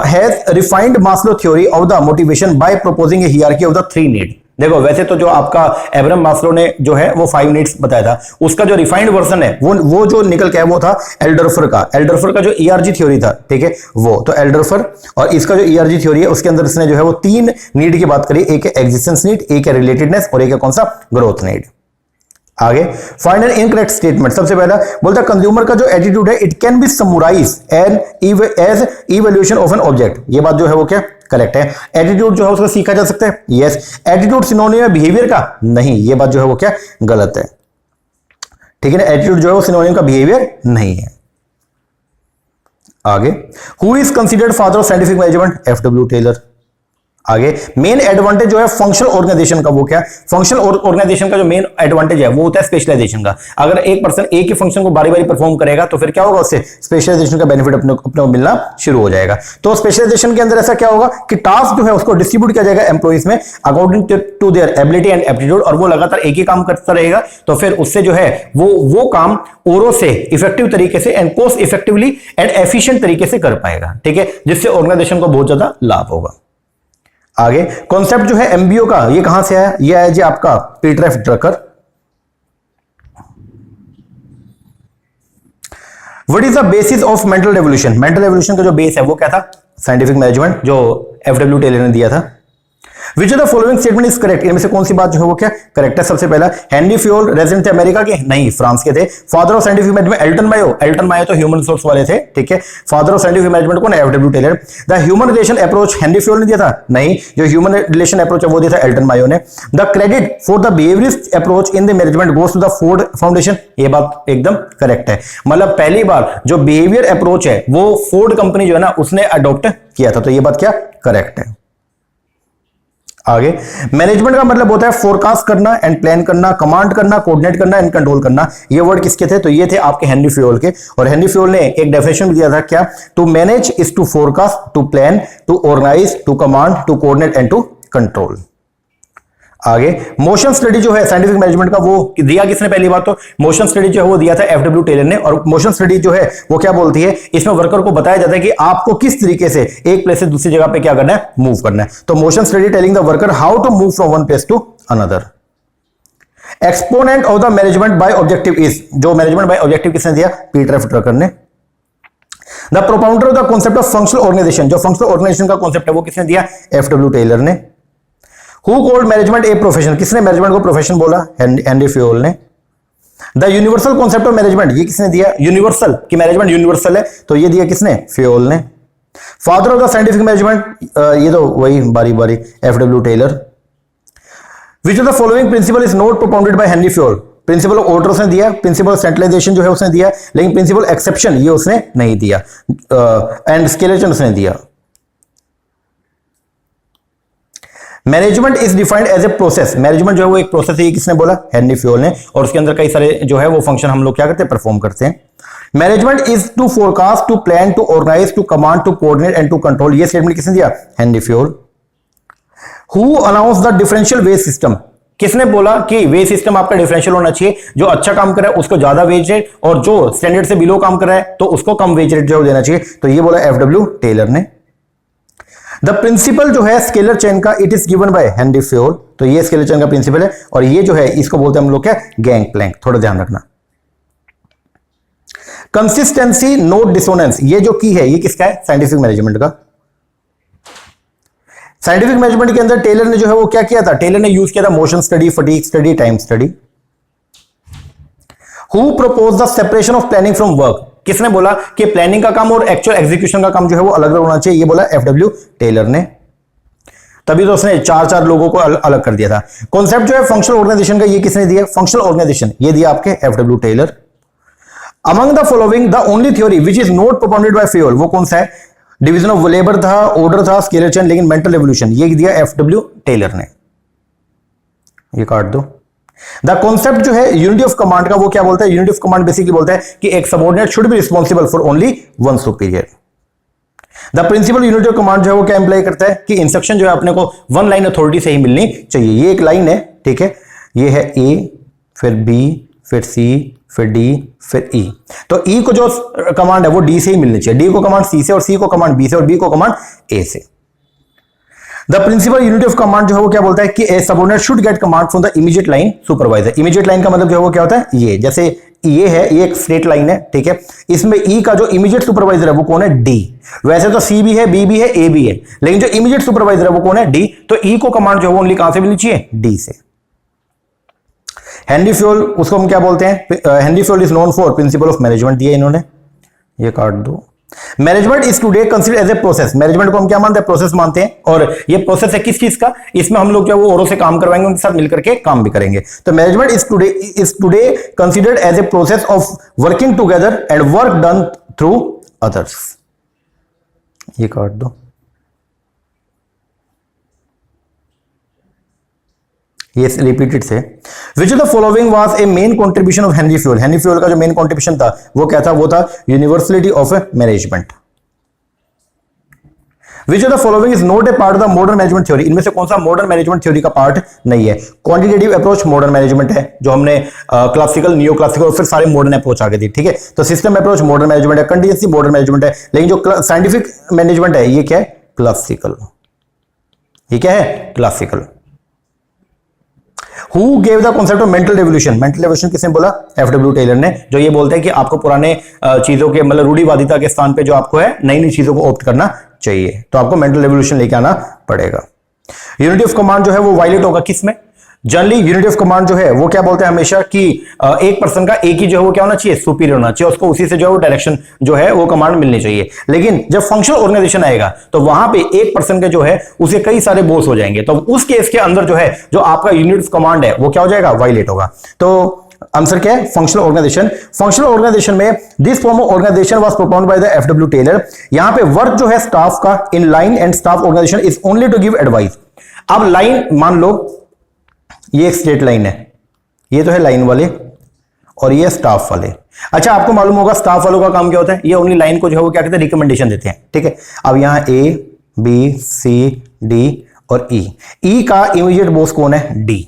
has refined Maslow theory of the motivation by proposing a hierarchy of the three need? देखो, वैसे तो जो आपका एब्राहम मास्लो ने जो है वो 5 नीड्स बताया था, उसका जो रिफाइंड वर्जन है वो जो निकल के है वो था एल्डरफर का जो ईआरजी थ्योरी था, ठीक है, वो तो एल्डरफर। और इसका जो ईआरजी थ्योरी है उसके अंदर इसने जो है वो 3 नीड की बात करी, एक है एग्जिस्टेंस नीड, एक है रिलेटेडनेस और एक है कौन सा, ग्रोथ नीड। आगे, फाइंड एन इनकरेक्ट स्टेटमेंट। सबसे पहला बोलता है कंज्यूमर का जो एटीट्यूड है it can be summarise as evaluation of an object. ये बात जो है वो क्या करेक्ट है। एटीट्यूड जो है उसको सीखा जा सकता है, यस। एटीट्यूड सिनोनिम है बिहेवियर का, नहीं, ये बात जो है वो क्या गलत है, ठीक है ना। एटीट्यूड जो है वो सिनोनिम का बिहेवियर नहीं है। आगे, who is considered father of scientific management? F W Taylor. आगे, मेन एडवांटेज जो है फंक्शनल ऑर्गेनाइजेशन का, वो क्या? फंक्शनल ऑर्गेनाइजेशन का जो मेन एडवांटेज है वो होता है स्पेशलाइजेशन का। अगर एक पर्सन एक ही फंक्शन को बारी बारी परफॉर्म करेगा तो फिर क्या होगा, उससे स्पेशलाइजेशन का बेनिफिट अपने को मिलना शुरू हो जाएगा। तो स्पेशलाइजेशन के अंदर ऐसा क्या होगा कि टास्क जो है उसको डिस्ट्रीब्यूट किया जाएगा एम्प्लॉइज में according to their ability and aptitude, और वो लगातार एक ही काम करता रहेगा, तो फिर उससे जो है वो काम औरों से इफेक्टिव तरीके से and cost effectively and efficient तरीके से कर पाएगा, ठीक है, जिससे ऑर्गेनाइजेशन को बहुत ज्यादा लाभ होगा। आगे, कॉन्सेप्ट जो है एमबीओ का, ये कहां से आया? ये आया जी आपका Peter F Drucker. What is the basis of mental revolution? Mental revolution का जो बेस है वो क्या था? साइंटिफिक मैनेजमेंट, जो एफडब्ल्यू टेलर ने दिया था। विच of the following statement is correct? इनमें से कौन सी बात जो है वो क्या करेक्ट है? सबसे पहला, हेनरी फ्योल रेजिडेंट थे अमेरिका के? नहीं, फ्रांस के थे। Father of scientific management Elton Mayo तो ह्यूमन रिसोर्स वाले थे, ठीक है। फादर ऑफ साइंटिफिक मैनेजमेंट कौन है? F W Taylor. The human relation approach Henri Fayol ने दिया था? नहीं, जो ह्यूमन रिलेशन अप्रोच है वो दिया था एल्टन मायो ने। The credit for the behaviourist approach in the management goes to the Ford Foundation. ये बात एकदम करेक्ट है, मतलब पहली बार जो बिहेवियर अप्रोच है वो फोर्ड कंपनी जो है ना उसने अडॉप्ट किया था, तो ये बात क्या करेक्ट है। आगे, मैनेजमेंट का मतलब होता है फोरकास्ट करना एंड प्लान करना, कमांड करना, कोऑर्डिनेट करना एंड कंट्रोल करना। ये वर्ड किसके थे? तो ये थे आपके हेनरी फ्योल के। और हेनरी फ्योल ने एक डेफिनेशन दिया था, क्या? To manage is to forecast, to plan, to organise, to command, to coordinate and to control. आगे, मोशन स्टडी जो है साइंटिफिक मैनेजमेंट का वो दिया किसने? पहली बात तो मोशन स्टडी जो है वो दिया था एफडब्ल्यू टेलर ने। और मोशन स्टडी जो है वो क्या बोलती है? इसमें वर्कर को बताया जाता है कि आपको किस तरीके से एक प्लेस से दूसरी जगह पे क्या करना है, मूव करना है। तो motion study telling the worker how to move from one place to another. Exponent of the management by objective is, जो मैनेजमेंट बाय ऑब्जेक्टिव किसने दिया? पीटर एफ ड्रकर ने। The propounder of the concept of functional organisation, जो फंक्शनल ऑर्गेनाइजेशन का कॉन्सेप्ट है वो किसने दिया? एफ डब्ल्यू टेलर ने। Who called management a profession, किसने मैनेजमेंट को प्रोफेशन बोला? हेनरी फ्योल ने। The universal concept of management, ये किसने दिया? यूनिवर्सल, कि मैनेजमेंट यूनिवर्सल है, तो ये दिया किसने? फ्योल ने। Father of the scientific management, ये तो वही बारी बारी F W Taylor. Which of the following principle is not propounded by Henri Fayol, principle of order उसने दिया, प्रिंसिपल ऑफ सेंट्रलाइजेशन जो है उसने दिया, लेकिन प्रिंसिपल एक्सेप्शन ये उसने नहीं दिया, एंड स्केलेटन उसने दिया। Management is defined as a process, management जो है वो एक प्रोसेस है, ये किसने बोला? हेनरी फ्योल ने। और उसके अंदर कई सारे जो है वो फंक्शन हम लोग क्या करते हैं? परफॉर्म करते हैं। Management is to forecast, to plan, to organise, to command, to coordinate and to control, ये स्टेटमेंट किसने दिया? Henri Fayol. Who announce the differential wage system, किसने बोला कि वेज सिस्टम आपका डिफरेंशियल होना चाहिए, जो अच्छा काम कर रहा है उसको ज्यादा वेज रेट और जो स्टैंडर्ड से बिलो काम कर रहा है तो उसको कम वेज रेट जो देना चाहिए, तो ये बोला एफ डब्ल्यू टेलर ने। द प्रिंसिपल जो है स्केलर चेन का, it is given by Henri Fayol, तो ये स्केलर चेन का प्रिंसिपल है, और ये जो है इसको बोलते हैं हम लोग क्या? गैंग प्लैंक, थोड़ा ध्यान रखना। कंसिस्टेंसी नोट डिसोनेंस, ये जो की है ये किसका है? साइंटिफिक मैनेजमेंट का। साइंटिफिक मैनेजमेंट के अंदर टेलर ने जो है वो क्या किया था? टेलर ने यूज किया था motion study, fatigue study, time study. Who propose the separation of planning from work, किसने बोला कि प्लानिंग का काम और एक्चुअल एग्जीक्यूशन का काम जो है वो अलग अलग होना चाहिए, ये बोला एफ डब्ल्यू टेलर ने। तभी तो उसने चार लोगों को अलग कर दिया था। कॉन्सेप्ट जो है फंक्शनल ऑर्गेनाइजेशन का, ये किसने दिया? फंक्शनल ऑर्गेनाइजेशन, ये दिया आपके F W Taylor. Among the following the only theory which is not propounded by Fayol, वो कौन सा है? डिवीजन ऑफ लेबर था, ऑर्डर था, स्केलर चेन, लेकिन मेंटल एवोल्यूशन ये दिया एफ डब्ल्यू टेलर ने। ये काट दो। द कॉन्सेप्ट जो है यूनिटी ऑफ कमांड का, वो क्या बोलता है? यूनिटी ऑफ कमांड बेसिकली बोलता है कि एक subordinate should be responsible for only one superior. The principle unity of command जो है वो क्या इंप्लाई करता है कि इंस्ट्रक्शन जो है अपने को वन लाइन अथॉरिटी से ही मिलनी चाहिए। ये एक लाइन है, ठीक है, ये है ए, फिर बी, फिर सी, फिर डी, फिर ई। तो ई को जो कमांड है वो डी से ही मिलनी चाहिए, डी को कमांड सी से, और सी को कमांड बी से, और बी को कमांड ए से। The principle unity of command जो है वो क्या बोलता है कि a subordinate should get command from the immediate line supervisor. Immediate line का मतलब जो है वो क्या होता है? ये जैसे ये है, ये एक स्ट्रेट लाइन है, ठीक है, इसमें ई का जो इमीडिएट सुपरवाइजर है वो कौन है? डी। वैसे तो सी भी है, बी भी है, ए भी है, लेकिन जो इमीडिएट सुपरवाइजर है वो कौन है? डी। तो ई को कमांड जो है वो ओनली कहां से मिलनी चाहिए? डी से। हेनरी फ्योल, उसको हम क्या बोलते हैं? Henri Fayol is known for principle of management दिया इन्होंने, ये काट दो। Management is today consider as a process, management को हम क्या मानते हैं? प्रोसेस मानते हैं। और ये प्रोसेस है किस चीज का? इसमें हम लोग जो है वो औरों से काम करवाएंगे, उनके साथ मिलकर के काम भी करेंगे। तो management is today considered as a process of working together and work done through others, ये काट दो। ये रिपीटेड से। Which of the following was a main contribution of Henri Fayol, Henri Fayol का जो मेन कंट्रीब्यूशन था वो क्या था? वो था universality of management. Which of the following is not A part of the modern management theory, इनमें से कौन सा मॉडर्न मैनेजमेंट थ्योरी का पार्ट नहीं है? क्वांटिटेटिव अप्रोच मॉडर्न मैनेजमेंट है, जो हमने क्लासिकल, नियो क्लासिकल और फिर सारे मॉडर्न अप्रोच आगे थी, ठीक है। तो सिस्टम अप्रोच मॉडर्न मैनेजमेंट है, कंटीन्यूअसी मॉडर्न मैनेजमेंट है, लेकिन जो साइंटिफिक मैनेजमेंट है ये क्या है? क्लासिकल। ये क्या है? Classical. Who gave the concept of mental revolution? mental revolution किसने बोला? एफ डब्ल्यू टेलर ने, जो ये बोलते हैं कि आपको पुराने चीजों के मतलब रूढ़िवादिता के स्थान पे जो आपको है नई नई चीजों को ऑप्ट करना चाहिए, तो आपको मेंटल रेवोल्यूशन लेके आना पड़ेगा। यूनिटी ऑफ कमांड जो है वो वायलेट होगा किसमें? जनरली यूनिटी ऑफ कमांड जो है वो क्या बोलते हैं हमेशा कि एक पर्सन का एक ही जो है वो क्या होना चाहिए? सुपीरियर होना चाहिए, उसको उसी से जो है वो डायरेक्शन जो है वो कमांड मिलनी चाहिए। लेकिन जब फंक्शनल ऑर्गेनाइजेशन आएगा तो वहां पे एक पर्सन के जो है उसे कई सारे बॉस हो जाएंगे, तो उस केस के अंदर जो है जो आपका यूनिट ऑफ कमांड है वो क्या हो जाएगा? वायलेट होगा। तो आंसर क्या है? Functional organisation. फंक्शनल ऑर्गेनाइजेशन में this form of organisation was propound by the F W Taylor. यहां पे वर्क जो है स्टाफ का in line and staff organisation is only to give advice. अब लाइन मान लो ये एक स्ट्रेट लाइन है, ये तो है लाइन वाले और ये स्टाफ वाले। अच्छा, आपको मालूम होगा स्टाफ वालों का काम क्या होता है? ये ओनली लाइन को जो है वो क्या कहते हैं? रिकमेंडेशन देते हैं, ठीक है। अब यहां ए, बी, सी, डी और ई। ई का इमीडिएट बॉस कौन है? डी।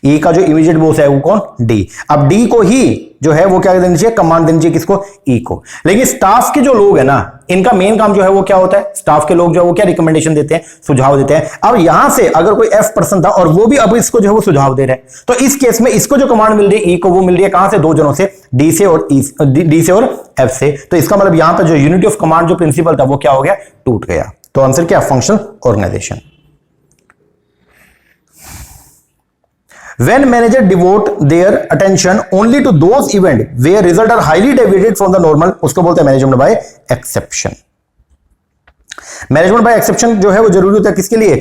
ई का जो इमीडिएट बॉस है वो कौन, डी। अब डी को ही जो है वो क्या देनी चाहिए, कमांड देनी चाहिए, किसको, ई को। लेकिन स्टाफ के जो लोग है ना, इनका मेन काम जो है वो क्या होता है, स्टाफ के लोग जो है वो क्या रिकमेंडेशन देते हैं, सुझाव देते हैं। अब यहां से अगर कोई एफ पर्सन था और वो भी अब इसको जो है वो सुझाव दे रहे हैं, तो इस केस में इसको जो कमांड मिल रही है ई को, वो मिल रही है कहां से, दो जनों से, डी से और डी से और एफ से। तो इसका मतलब यहां पर जो यूनिटी ऑफ कमांड जो प्रिंसिपल था वो क्या हो गया, टूट गया। तो आंसर क्या, functional organisation. When manager devote their attention only to those events where results are highly deviated from the normal, उसको बोलते हैं management by exception. Management by exception जो है वो जरूरी होता है किसके लिए,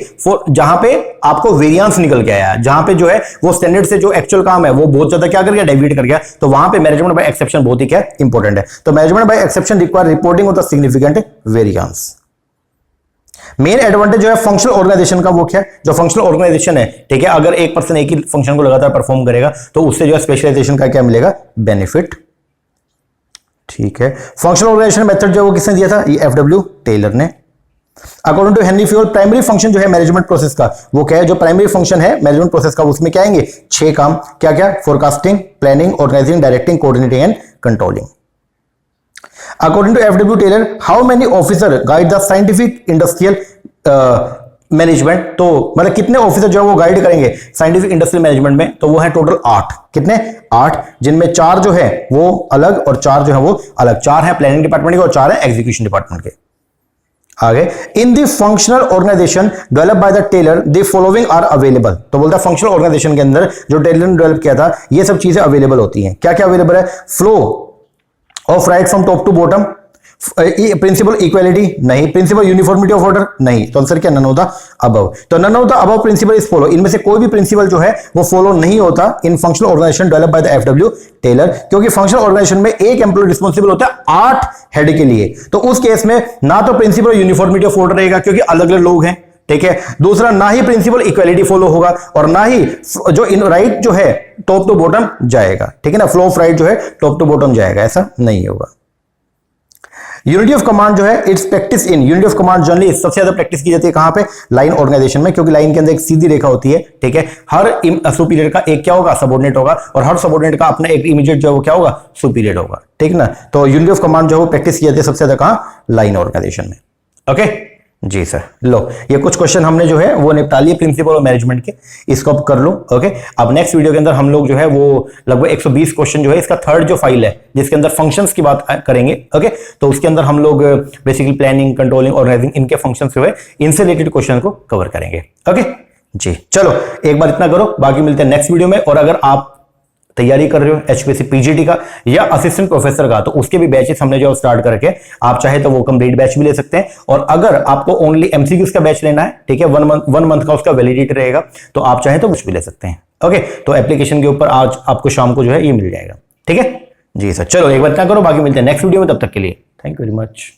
जहां पे आपको वेरिएंस निकल के आया, जहां पे जो है वो स्टैंडर्ड से जो एक्चुअल काम है वो बहुत ज्यादा क्या कर गया, डेविएट कर गया, तो वहां पे मैनेजमेंट बाय एक्सेप्शन बहुत ही क्या इंपॉर्टेंट है। तो management by exception require reporting of the significant variance. Main advantage जो है फंक्शनल ऑर्गेनाइजेशन का वो क्या है, जो फंक्शनल ऑर्गेनाइजेशन है, ठीक है, अगर एक पर्सन एक ही फंक्शन को लगातार परफॉर्म करेगा तो उससे जो है स्पेशलाइजेशन का क्या मिलेगा, बेनिफिट। ठीक है, फंक्शनल ऑर्गेनाइजेशन मेथड जो वो किसने दिया था, ये एफडब्ल्यू टेलर ने। According to Henri Fayol, primary function जो है मैनेजमेंट प्रोसेस का वो क्या है, जो प्राइमरी फंक्शन है मैनेजमेंट प्रोसेस का, उसमें क्या आएंगे, 6 काम, क्या क्या, forecasting, planning, organising, directing, coordinating and controlling. According to F.W. Taylor, how many officers guide the scientific industrial management, तो मतलब कितने ऑफिसर जो है वो गाइड करेंगे साइंटिफिक इंडस्ट्रियल मैनेजमेंट में, तो वो है टोटल 8। कितने, 8, जिनमें 4 जो है वो अलग और 4 जो है वो अलग, 4 है प्लानिंग डिपार्टमेंट के और 4 है एग्जीक्यूशन डिपार्टमेंट के। आगे, in the functional organisation develop by the Taylor the following are available, तो बोलता है फंक्शनल ऑर्गेनाइजेशन के अंदर जो टेलर ने डेवलप किया था ये सब चीजें अवेलेबल होती हैं। क्या क्या अवेलेबल है, flow of right from top to bottom, principle equality नहीं, प्रिंसिपल यूनिफॉर्मिटी ऑफ ऑर्डर नहीं, तो आंसर क्या, नन ऑफ द अबव। तो none of the above principle is follow, इनमें से कोई भी प्रिंसिपल जो है वो फॉलो नहीं होता in functional organisation develop by the F W Taylor, क्योंकि फंक्शनल ऑर्गेनाइजेशन में एक एम्प्लॉय रिस्पॉन्सिबल होता है 8 हेड के लिए। तो उस केस में ना तो प्रिंसिपल यूनिफॉर्मिटी ऑफ ऑर्डर रहेगा क्योंकि अलग अलग लोग हैं, ठीक है, दूसरा ना ही प्रिंसिपल इक्वालिटी फॉलो होगा और ना ही जो इन राइट जो है टॉप टू बॉटम जाएगा, ठीक है ना, फ्लो ऑफ राइट जो है टॉप टू बॉटम जाएगा, ऐसा नहीं होगा। यूनिटी ऑफ कमांड जो है it's practice in, unity of command generally सबसे ज्यादा प्रैक्टिस की जाती है कहां पे, लाइन ऑर्गेनाइजेशन में, क्योंकि लाइन के अंदर एक सीधी रेखा होती है, ठीक है, हर सुपीरियर का एक क्या होगा, सबऑर्डिनेट होगा, और हर सबऑर्डिनेट का अपना एक इमीडिएट जो है वो क्या होगा, सुपीरियर होगा, ठीक ना। तो यूनिटी ऑफ कमांड जो है वो प्रैक्टिस की जाती है सबसे ज्यादा कहां, लाइन ऑर्गेनाइजेशन में। ओके जी सर, लो ये कुछ क्वेश्चन हमने जो है वो निपटा लिए प्रिंसिपल और मैनेजमेंट के, इसको अब कर लो। ओके, अब नेक्स्ट वीडियो के अंदर हम लोग जो है वो लगभग 120 क्वेश्चन जो है इसका थर्ड जो फाइल है जिसके अंदर फंक्शंस की बात करेंगे। ओके, तो उसके अंदर हम लोग बेसिकली प्लानिंग, कंट्रोलिंग, ऑर्गेनाइजिंग, इनके फंक्शंस जो है इनसे रिलेटेड क्वेश्चन को कवर करेंगे। ओके जी, चलो एक बार इतना करो, बाकी मिलते हैं नेक्स्ट वीडियो में। और अगर आप तैयारी कर रहे हो एचपीएससी पीजीटी का या असिस्टेंट प्रोफेसर का, तो उसके भी बैचेस हमने जो स्टार्ट करके, आप चाहे तो वो कंप्लीट बैच भी ले सकते हैं। और अगर आपको ओनली एमसीक्यूज का बैच लेना है, ठीक है, 1 मंथ का उसका वैलिडिटी रहेगा, तो आप चाहे तो कुछ भी ले सकते हैं। ओके, तो एप्लीकेशन के ऊपर आज आपको शाम को जो है ये मिल जाएगा। ठीक है जी सर, चलो एक बार इतना करो, बाकी मिलते हैं नेक्स्ट वीडियो में, तब तक के लिए थैंक यू वेरी मच।